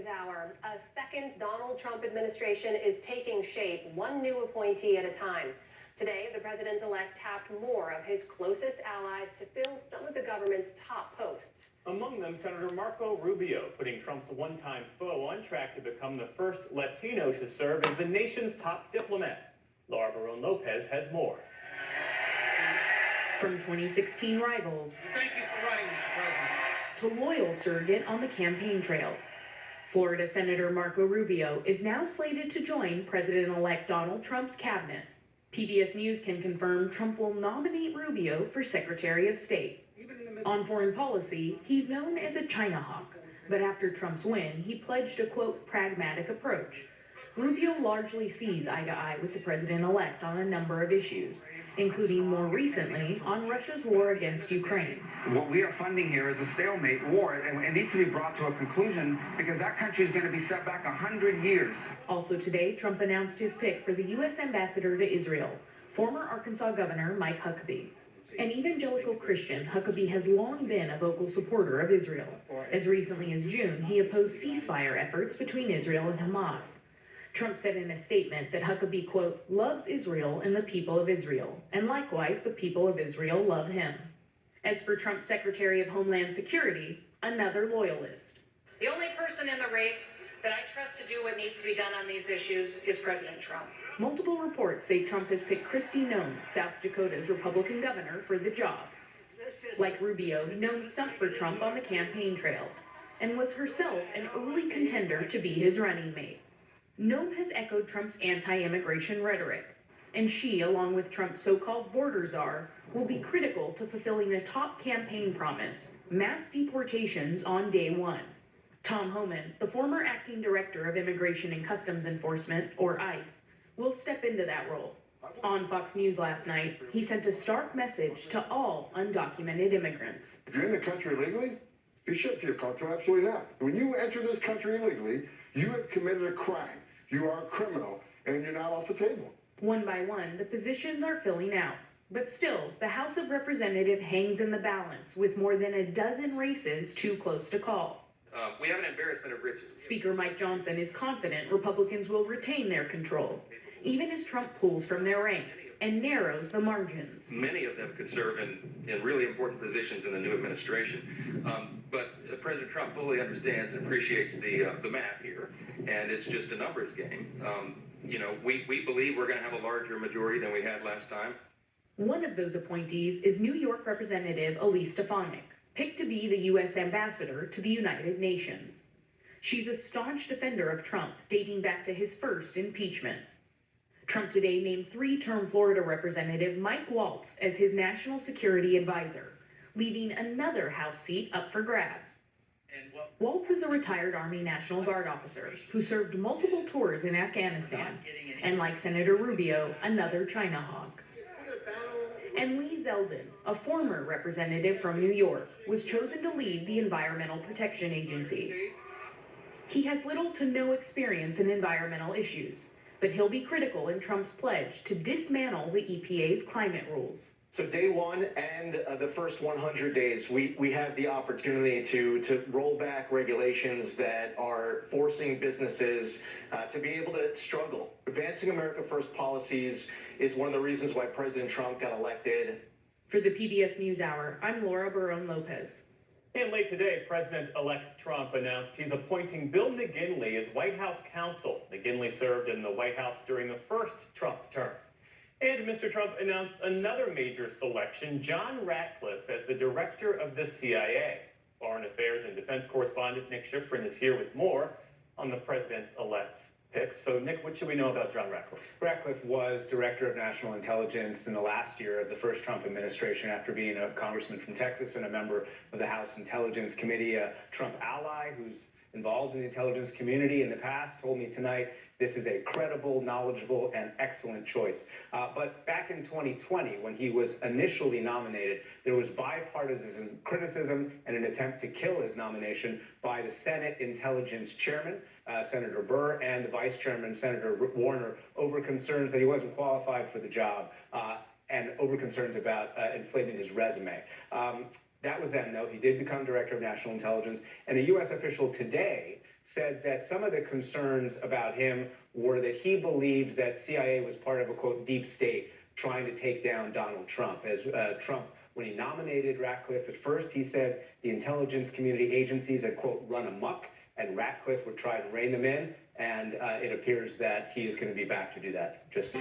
NewsHour. A second Donald Trump administration is taking shape, one new appointee at a time. Today, the president-elect tapped more of his closest allies to fill some of the government's top posts. Among them, Senator Marco Rubio, putting Trump's one-time foe on track to become the first Latino to serve as the nation's top diplomat. Laura Barone Lopez has more. From 2016 rivals. Thank you for running, Mr. President. To loyal surrogate on the campaign trail. Florida Senator Marco Rubio is now slated to join President-elect Donald Trump's cabinet. PBS News can confirm Trump will nominate Rubio for Secretary of State. On foreign policy, he's known as a China hawk, but after Trump's win, he pledged a, quote, pragmatic approach. Rubio largely sees eye to eye with the president-elect on a number of issues, including more recently on Russia's war against Ukraine. What we are funding here is a stalemate war, and it needs to be brought to a conclusion because that country is going to be set back 100 years. Also today, Trump announced his pick for the U.S. ambassador to Israel, former Arkansas Governor Mike Huckabee. An evangelical Christian, Huckabee has long been a vocal supporter of Israel. As recently as June, he opposed ceasefire efforts between Israel and Hamas. Trump said in a statement that Huckabee, quote, loves Israel and the people of Israel, and likewise the people of Israel love him. As for Trump's Secretary of Homeland Security, another loyalist. The only person in the race that I trust to do what needs to be done on these issues is President Trump. Multiple reports say Trump has picked Kristi Noem, South Dakota's Republican governor, for the job. Like Rubio, Noem stumped for Trump on the campaign trail and was herself an early contender to be his running mate. Noem has echoed Trump's anti-immigration rhetoric, and she, along with Trump's so-called border czar, will be critical to fulfilling a top campaign promise, mass deportations on day one. Tom Homan, the former acting director of Immigration and Customs Enforcement, or ICE, will step into that role. On Fox News last night, he sent a stark message to all undocumented immigrants. If you're in the country illegally, be shipped to your country, absolutely not. When you enter this country illegally, you have committed a crime. You are a criminal, and you're not off the table. One by one, the positions are filling out. But still, the House of Representatives hangs in the balance with more than a dozen races too close to call. We have an embarrassment of riches. Speaker Mike Johnson is confident Republicans will retain their control, even as Trump pulls from their ranks and narrows the margins. Many of them could serve in really important positions in the new administration. But President Trump fully understands and appreciates the math here, and it's just a numbers game. We believe we're going to have a larger majority than we had last time. One of those appointees is New York Representative Elise Stefanik, picked to be the U.S. ambassador to the United Nations. She's a staunch defender of Trump, dating back to his first impeachment. Trump today named three-term Florida Representative Mike Waltz as his national security advisor, leaving another House seat up for grabs. Waltz is a retired Army National Guard officer who served multiple tours in Afghanistan, and like Senator Rubio, another China hawk. And Lee Zeldin, a former representative from New York, was chosen to lead the Environmental Protection Agency. He has little to no experience in environmental issues, but he'll be critical in Trump's pledge to dismantle the EPA's climate rules. So day one and the first 100 days, we have the opportunity to roll back regulations that are forcing businesses to be able to struggle. Advancing America First policies is one of the reasons why President Trump got elected. For the PBS NewsHour, I'm Laura Barone Lopez. And late today, President-elect Trump announced he's appointing Bill McGinley as White House counsel. McGinley served in the White House during the first Trump term. And Mr. Trump announced another major selection, John Ratcliffe, as the director of the CIA. Foreign Affairs and Defense correspondent Nick Schifrin is here with more on the president-elect's picks. So, Nick, what should we know about John Ratcliffe? Ratcliffe was Director of National Intelligence in the last year of the first Trump administration after being a congressman from Texas and a member of the House Intelligence Committee. A Trump ally who's involved in the intelligence community in the past told me tonight this is a credible, knowledgeable, and excellent choice. But back in 2020, when he was initially nominated, there was bipartisan criticism and an attempt to kill his nomination by the Senate Intelligence Chairman, Senator Burr, and the Vice Chairman, Senator Warner, over concerns that he wasn't qualified for the job and over concerns about inflating his resume. That was then, though. He did become Director of National Intelligence, and a U.S. official today said that some of the concerns about him were that he believed that CIA was part of a, quote, deep state trying to take down Donald Trump. As Trump, when he nominated Ratcliffe at first, he said the intelligence community agencies had, quote, run amok, and Ratcliffe would try to rein them in, and it appears that he is going to be back to do that. Just